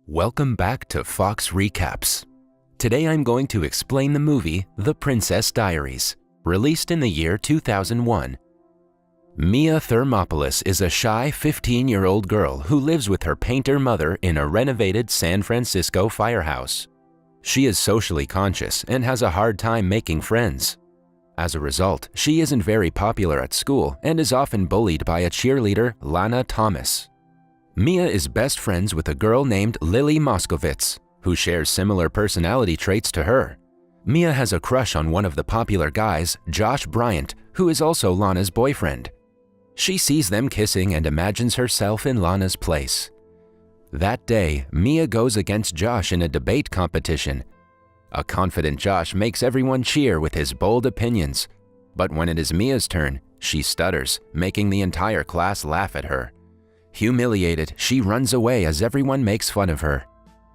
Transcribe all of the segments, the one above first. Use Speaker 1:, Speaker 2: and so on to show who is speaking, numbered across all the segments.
Speaker 1: Welcome back to Fox Recaps. Today I'm going to explain the movie The Princess Diaries, released in the year 2001. Mia Thermopolis is a shy 15-year-old girl who lives with her painter mother in a renovated San Francisco firehouse. She is socially conscious and has a hard time making friends. As a result, she isn't very popular at school and is often bullied by a cheerleader, Lana Thomas. Mia is best friends with a girl named Lily Moskowitz, who shares similar personality traits to her. Mia has a crush on one of the popular guys, Josh Bryant, who is also Lana's boyfriend. She sees them kissing and imagines herself in Lana's place. That day, Mia goes against Josh in a debate competition. A confident Josh makes everyone cheer with his bold opinions, but when it is Mia's turn, she stutters, making the entire class laugh at her. Humiliated, she runs away as everyone makes fun of her.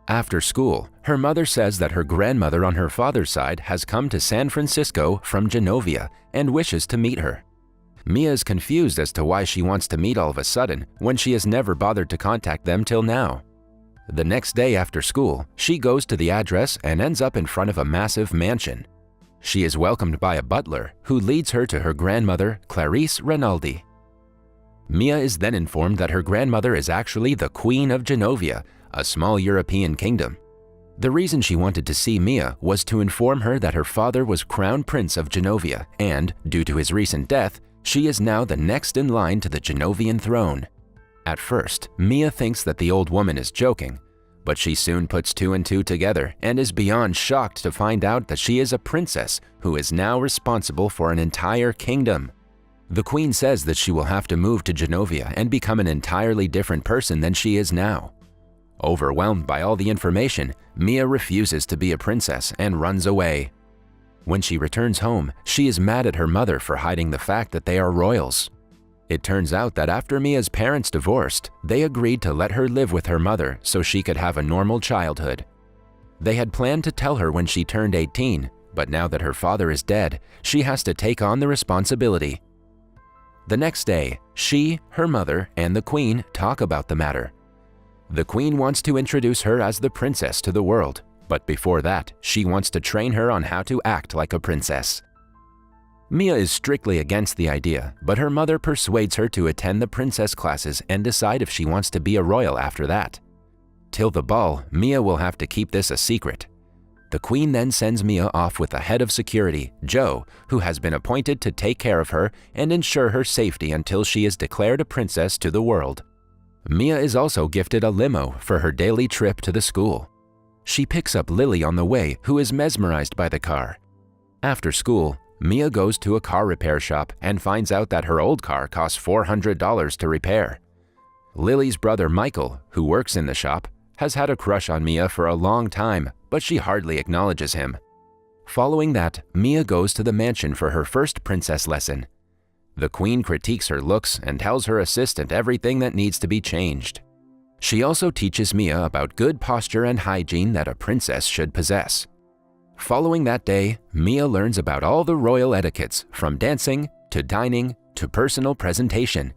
Speaker 1: After school, her mother says that her grandmother on her father's side has come to San Francisco from Genovia and wishes to meet her. Mia is confused as to why she wants to meet all of a sudden when she has never bothered to contact them till now. The next day after school, she goes to the address and ends up in front of a massive mansion. She is welcomed by a butler who leads her to her grandmother, Clarice Rinaldi. Mia is then informed that her grandmother is actually the Queen of Genovia, a small European kingdom. The reason she wanted to see Mia was to inform her that her father was Crown Prince of Genovia and, due to his recent death, she is now the next in line to the Genovian throne. At first, Mia thinks that the old woman is joking, but she soon puts two and two together and is beyond shocked to find out that she is a princess who is now responsible for an entire kingdom. The queen says that she will have to move to Genovia and become an entirely different person than she is now. Overwhelmed by all the information, Mia refuses to be a princess and runs away. When she returns home, she is mad at her mother for hiding the fact that they are royals. It turns out that after Mia's parents divorced, they agreed to let her live with her mother so she could have a normal childhood. They had planned to tell her when she turned 18, but now that her father is dead, she has to take on the responsibility. The next day, she, her mother, and the queen talk about the matter. The queen wants to introduce her as the princess to the world, but before that, she wants to train her on how to act like a princess. Mia is strictly against the idea, but her mother persuades her to attend the princess classes and decide if she wants to be a royal after that. Till the ball, Mia will have to keep this a secret. The queen then sends Mia off with the head of security, Joe, who has been appointed to take care of her and ensure her safety until she is declared a princess to the world. Mia is also gifted a limo for her daily trip to the school. She picks up Lily on the way, who is mesmerized by the car. After school, Mia goes to a car repair shop and finds out that her old car costs $400 to repair. Lily's brother Michael, who works in the shop, has had a crush on Mia for a long time, but she hardly acknowledges him. Following that, Mia goes to the mansion for her first princess lesson. The queen critiques her looks and tells her assistant everything that needs to be changed. She also teaches Mia about good posture and hygiene that a princess should possess. Following that day, Mia learns about all the royal etiquettes, from dancing to dining to personal presentation.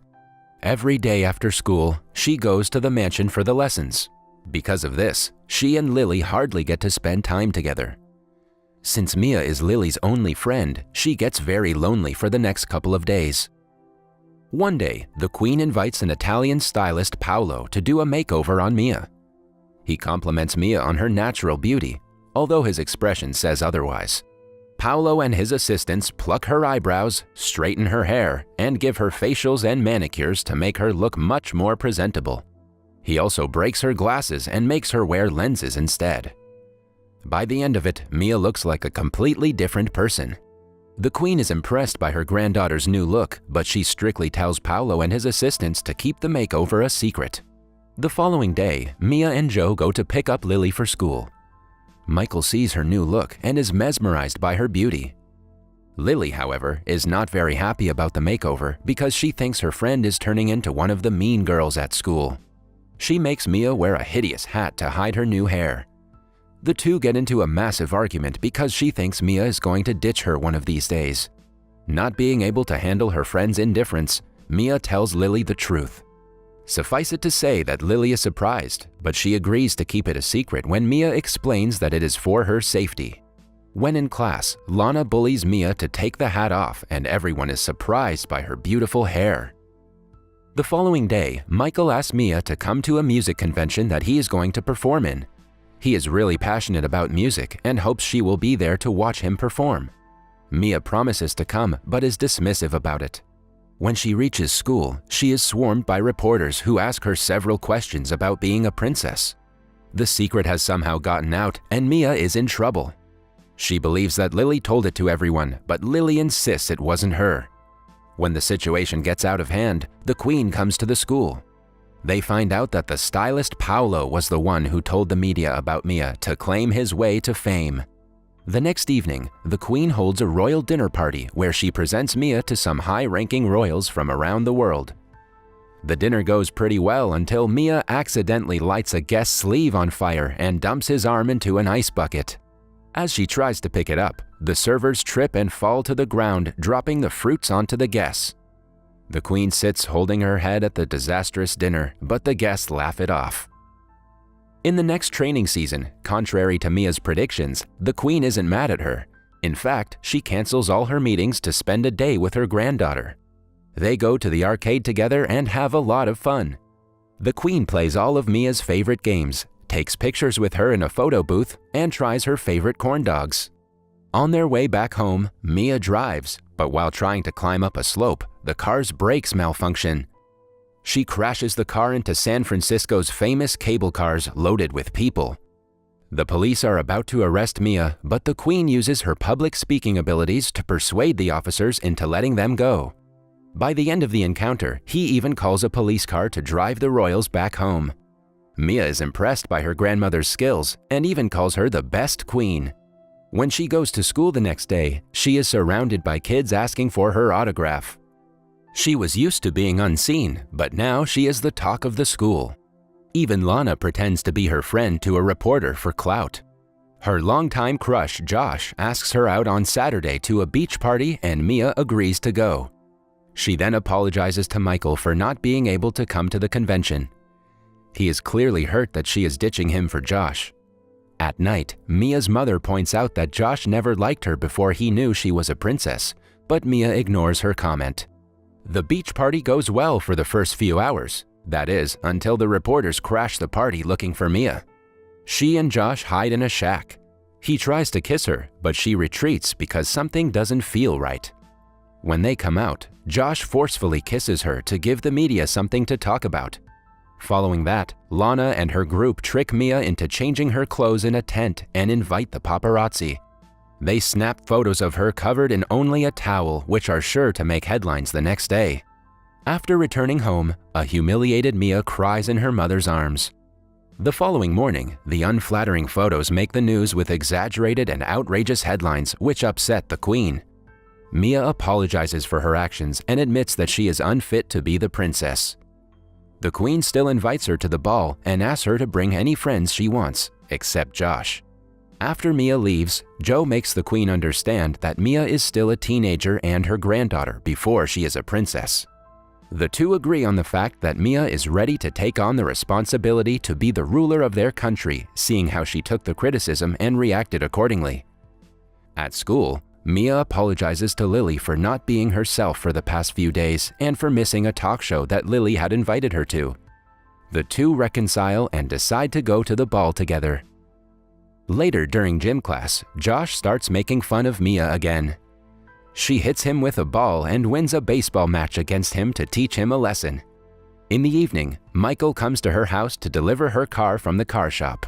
Speaker 1: Every day after school, she goes to the mansion for the lessons. Because of this, she and Lily hardly get to spend time together. Since Mia is Lily's only friend, she gets very lonely for the next couple of days. One day, the queen invites an Italian stylist, Paolo, to do a makeover on Mia. He compliments Mia on her natural beauty, although his expression says otherwise. Paolo and his assistants pluck her eyebrows, straighten her hair, and give her facials and manicures to make her look much more presentable. He also breaks her glasses and makes her wear lenses instead. By the end of it, Mia looks like a completely different person. The queen is impressed by her granddaughter's new look, but she strictly tells Paolo and his assistants to keep the makeover a secret. The following day, Mia and Joe go to pick up Lily for school. Michael sees her new look and is mesmerized by her beauty. Lily, however, is not very happy about the makeover because she thinks her friend is turning into one of the mean girls at school. She makes Mia wear a hideous hat to hide her new hair. The two get into a massive argument because she thinks Mia is going to ditch her one of these days. Not being able to handle her friend's indifference, Mia tells Lily the truth. Suffice it to say that Lily is surprised, but she agrees to keep it a secret when Mia explains that it is for her safety. When in class, Lana bullies Mia to take the hat off, and everyone is surprised by her beautiful hair. The following day, Michael asks Mia to come to a music convention that he is going to perform in. He is really passionate about music and hopes she will be there to watch him perform. Mia promises to come but is dismissive about it. When she reaches school, she is swarmed by reporters who ask her several questions about being a princess. The secret has somehow gotten out and Mia is in trouble. She believes that Lily told it to everyone, but Lily insists it wasn't her. When the situation gets out of hand, the Queen comes to the school. They find out that the stylist Paolo was the one who told the media about Mia to claim his way to fame. The next evening, the Queen holds a royal dinner party where she presents Mia to some high-ranking royals from around the world. The dinner goes pretty well until Mia accidentally lights a guest's sleeve on fire and dumps his arm into an ice bucket. As she tries to pick it up, the servers trip and fall to the ground, dropping the fruits onto the guests. The Queen sits holding her head at the disastrous dinner, but the guests laugh it off. In the next training season, contrary to Mia's predictions, the Queen isn't mad at her. In fact, she cancels all her meetings to spend a day with her granddaughter. They go to the arcade together and have a lot of fun. The Queen plays all of Mia's favorite games, takes pictures with her in a photo booth, and tries her favorite corn dogs. On their way back home, Mia drives, but while trying to climb up a slope, the car's brakes malfunction. She crashes the car into San Francisco's famous cable cars loaded with people. The police are about to arrest Mia, but the Queen uses her public speaking abilities to persuade the officers into letting them go. By the end of the encounter, he even calls a police car to drive the royals back home. Mia is impressed by her grandmother's skills and even calls her the best queen. When she goes to school the next day, she is surrounded by kids asking for her autograph. She was used to being unseen, but now she is the talk of the school. Even Lana pretends to be her friend to a reporter for clout. Her longtime crush, Josh, asks her out on Saturday to a beach party and Mia agrees to go. She then apologizes to Michael for not being able to come to the convention. He is clearly hurt that she is ditching him for Josh. At night, Mia's mother points out that Josh never liked her before he knew she was a princess, but Mia ignores her comment. The beach party goes well for the first few hours, that is, until the reporters crash the party looking for Mia. She and Josh hide in a shack. He tries to kiss her, but she retreats because something doesn't feel right. When they come out, Josh forcefully kisses her to give the media something to talk about. Following that, Lana and her group trick Mia into changing her clothes in a tent and invite the paparazzi. They snap photos of her covered in only a towel, which are sure to make headlines the next day. After returning home, a humiliated Mia cries in her mother's arms. The following morning, the unflattering photos make the news with exaggerated and outrageous headlines which upset the Queen. Mia apologizes for her actions and admits that she is unfit to be the princess. The Queen still invites her to the ball and asks her to bring any friends she wants, except Josh. After Mia leaves, Joe makes the Queen understand that Mia is still a teenager and her granddaughter before she is a princess. The two agree on the fact that Mia is ready to take on the responsibility to be the ruler of their country, seeing how she took the criticism and reacted accordingly. At school, Mia apologizes to Lily for not being herself for the past few days and for missing a talk show that Lily had invited her to. The two reconcile and decide to go to the ball together. Later during gym class, Josh starts making fun of Mia again. She hits him with a ball and wins a baseball match against him to teach him a lesson. In the evening, Michael comes to her house to deliver her car from the car shop.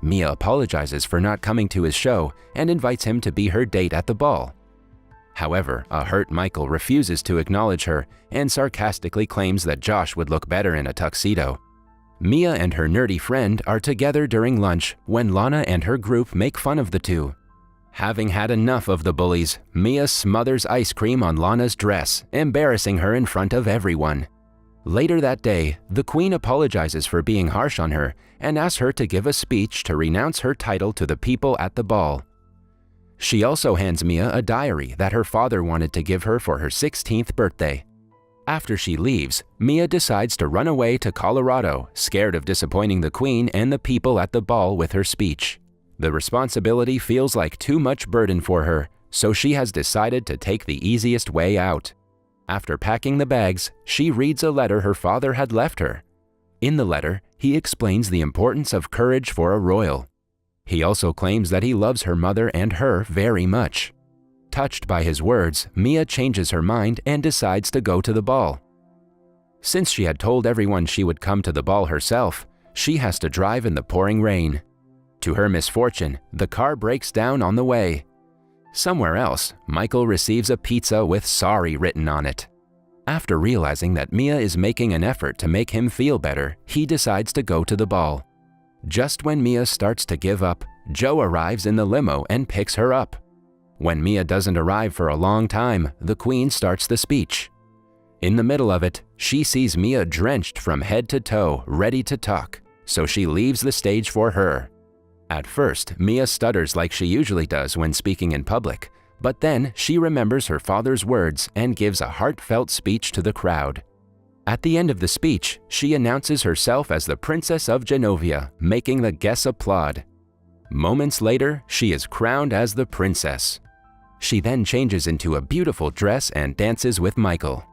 Speaker 1: Mia apologizes for not coming to his show and invites him to be her date at the ball. However, a hurt Michael refuses to acknowledge her and sarcastically claims that Josh would look better in a tuxedo. Mia and her nerdy friend are together during lunch when Lana and her group make fun of the two. Having had enough of the bullies, Mia smothers ice cream on Lana's dress, embarrassing her in front of everyone. Later that day, the Queen apologizes for being harsh on her and asks her to give a speech to renounce her title to the people at the ball. She also hands Mia a diary that her father wanted to give her for her 16th birthday. After she leaves, Mia decides to run away to Colorado, scared of disappointing the queen and the people at the ball with her speech. The responsibility feels like too much burden for her, so she has decided to take the easiest way out. After packing the bags, she reads a letter her father had left her. In the letter, he explains the importance of courage for a royal. He also claims that he loves her mother and her very much. Touched by his words, Mia changes her mind and decides to go to the ball. Since she had told everyone she would come to the ball herself, she has to drive in the pouring rain. To her misfortune, the car breaks down on the way. Somewhere else, Michael receives a pizza with "sorry" written on it. After realizing that Mia is making an effort to make him feel better, he decides to go to the ball. Just when Mia starts to give up, Joe arrives in the limo and picks her up. When Mia doesn't arrive for a long time, the queen starts the speech. In the middle of it, she sees Mia drenched from head to toe, ready to talk, so she leaves the stage for her. At first, Mia stutters like she usually does when speaking in public, but then she remembers her father's words and gives a heartfelt speech to the crowd. At the end of the speech, she announces herself as the Princess of Genovia, making the guests applaud. Moments later, she is crowned as the princess. She then changes into a beautiful dress and dances with Michael.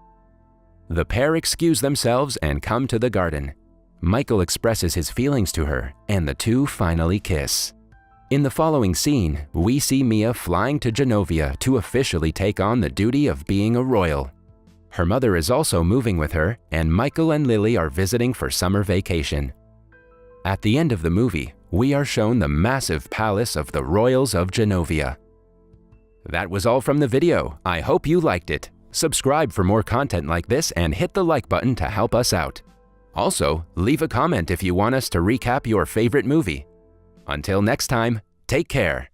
Speaker 1: The pair excuse themselves and come to the garden. Michael expresses his feelings to her, and the two finally kiss. In the following scene, we see Mia flying to Genovia to officially take on the duty of being a royal. Her mother is also moving with her, and Michael and Lily are visiting for summer vacation. At the end of the movie, we are shown the massive palace of the Royals of Genovia. That was all from the video. I hope you liked it. Subscribe for more content like this and hit the like button to help us out. Also, leave a comment if you want us to recap your favorite movie. Until next time, take care.